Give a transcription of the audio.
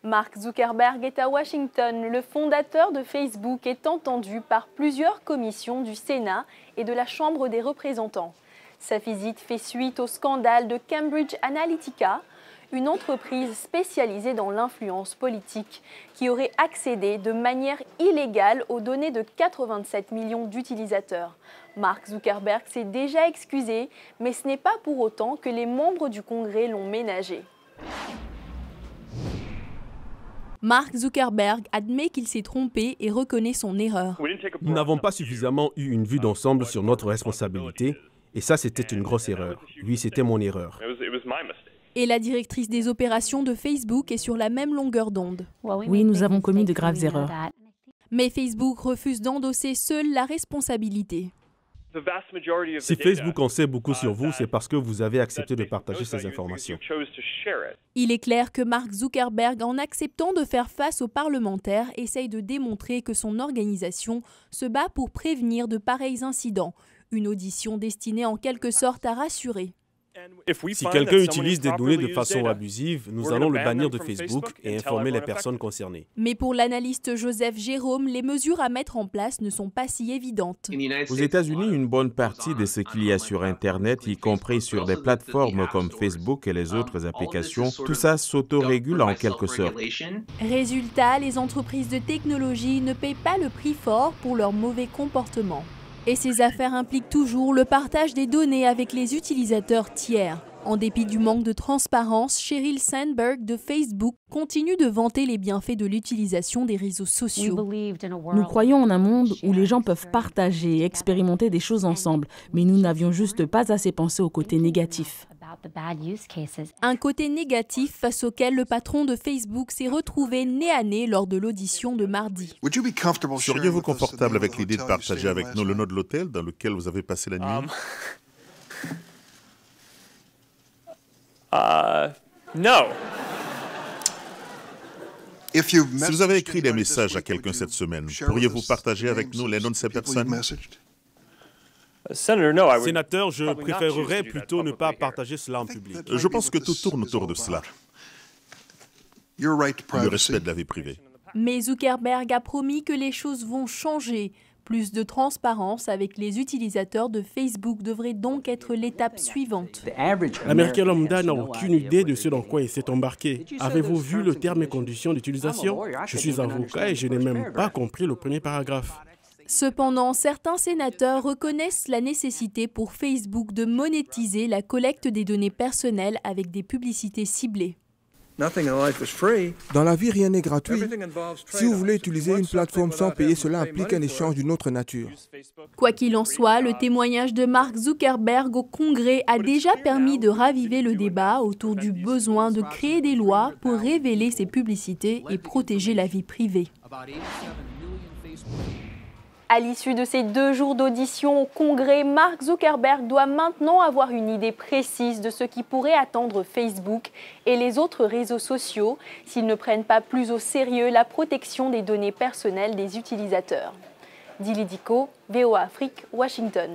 Mark Zuckerberg est à Washington. Le fondateur de Facebook est entendu par plusieurs commissions du Sénat et de la Chambre des représentants. Sa visite fait suite au scandale de Cambridge Analytica, une entreprise spécialisée dans l'influence politique qui aurait accédé de manière illégale aux données de 87 millions d'utilisateurs. Mark Zuckerberg s'est déjà excusé, mais ce n'est pas pour autant que les membres du Congrès l'ont ménagé. Mark Zuckerberg admet qu'il s'est trompé et reconnaît son erreur. Nous n'avons pas suffisamment eu une vue d'ensemble sur notre responsabilité, et ça, c'était une grosse erreur. Oui, c'était mon erreur. Et la directrice des opérations de Facebook est sur la même longueur d'onde. Oui, nous avons commis de graves erreurs. Mais Facebook refuse d'endosser seule la responsabilité. Si Facebook en sait beaucoup sur vous, c'est parce que vous avez accepté de partager ces informations. Il est clair que Mark Zuckerberg, en acceptant de faire face aux parlementaires, essaye de démontrer que son organisation se bat pour prévenir de pareils incidents. Une audition destinée en quelque sorte à rassurer. Si quelqu'un utilise des données de façon abusive, nous allons le bannir de Facebook et informer les personnes concernées. Mais pour l'analyste Joseph Jérôme, les mesures à mettre en place ne sont pas si évidentes. Aux États-Unis, une bonne partie de ce qu'il y a sur Internet, y compris sur des plateformes comme Facebook et les autres applications, tout ça s'autorégule en quelque sorte. Résultat, les entreprises de technologie ne payent pas le prix fort pour leur mauvais comportement. Et ces affaires impliquent toujours le partage des données avec les utilisateurs tiers. En dépit du manque de transparence, Sheryl Sandberg de Facebook continue de vanter les bienfaits de l'utilisation des réseaux sociaux. Nous croyons en un monde où les gens peuvent partager et expérimenter des choses ensemble, mais nous n'avions juste pas assez pensé au côté négatif. Un côté négatif face auquel le patron de Facebook s'est retrouvé nez à nez lors de l'audition de mardi. Seriez-vous confortable avec l'idée de partager avec nous le nom de l'hôtel dans lequel vous avez passé la nuit? Non. Si vous avez écrit des messages à quelqu'un cette semaine, pourriez-vous partager avec nous les noms de ces personnes? Sénateur, je préférerais plutôt ne pas partager cela en public. Je pense que tout tourne autour de cela. Le respect de la vie privée. Mais Zuckerberg a promis que les choses vont changer. Plus de transparence avec les utilisateurs de Facebook devrait donc être l'étape suivante. L'Américain lambda n'a aucune idée de ce dans quoi il s'est embarqué. Avez-vous vu le terme et conditions d'utilisation? Je suis avocat et je n'ai même pas compris le premier paragraphe. Cependant, certains sénateurs reconnaissent la nécessité pour Facebook de monétiser la collecte des données personnelles avec des publicités ciblées. Dans la vie, rien n'est gratuit. Si vous voulez utiliser une plateforme sans payer, cela implique un échange d'une autre nature. Quoi qu'il en soit, le témoignage de Mark Zuckerberg au Congrès a déjà permis de raviver le débat autour du besoin de créer des lois pour révéler ces publicités et protéger la vie privée. À l'issue de ces 2 jours d'audition au Congrès, Mark Zuckerberg doit maintenant avoir une idée précise de ce qui pourrait attendre Facebook et les autres réseaux sociaux s'ils ne prennent pas plus au sérieux la protection des données personnelles des utilisateurs. Dili Diko, VOA Afrique, Washington.